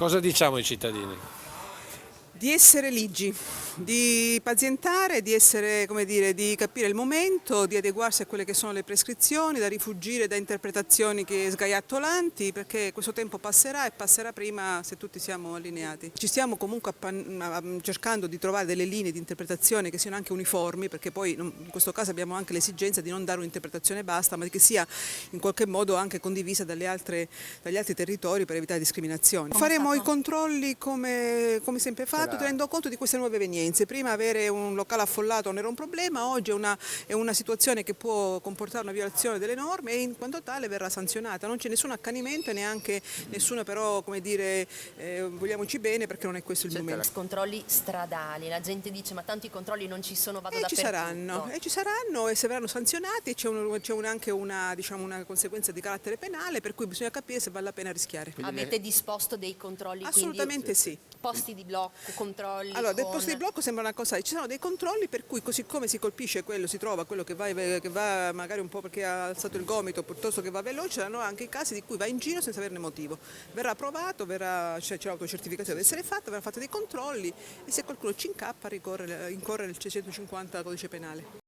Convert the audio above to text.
Cosa diciamo ai cittadini? Di essere ligi, di pazientare, di essere, come dire, di capire il momento, di adeguarsi a quelle che sono le prescrizioni, da rifugire da interpretazioni sgaiattolanti, perché questo tempo passerà e passerà prima se tutti siamo allineati. Ci stiamo comunque cercando di trovare delle linee di interpretazione che siano anche uniformi, perché poi in questo caso abbiamo anche l'esigenza di non dare un'interpretazione e basta, ma che sia in qualche modo anche condivisa dagli altri territori per evitare discriminazioni. Faremo i controlli come sempre fatto, tenendo conto di queste nuove evenienze. Prima avere un locale affollato non era un problema, oggi è una situazione che può comportare una violazione delle norme e in quanto tale verrà sanzionata. Non c'è nessun accanimento e neanche nessuno però, come dire, vogliamoci bene, perché non è questo il momento. Controlli stradali, la gente dice ma tanti controlli non ci sono, vado Ci dappertutto. saranno e se verranno sanzionati c'è anche diciamo, una conseguenza di carattere penale, per cui bisogna capire se vale la pena rischiare. Avete disposto dei controlli, Assolutamente quindi sì. posti di blocco, controlli Allora, del con... posto di blocco sembra una cosa, ci sono dei controlli per cui così come si colpisce quello, si trova quello che va magari un po' perché ha alzato il gomito piuttosto che va veloce, saranno anche i casi di cui va in giro senza averne motivo. Verrà provato, c'è l'autocertificazione deve essere fatta, verranno fatti dei controlli e se qualcuno ci incappa incorre nel 650 codice penale.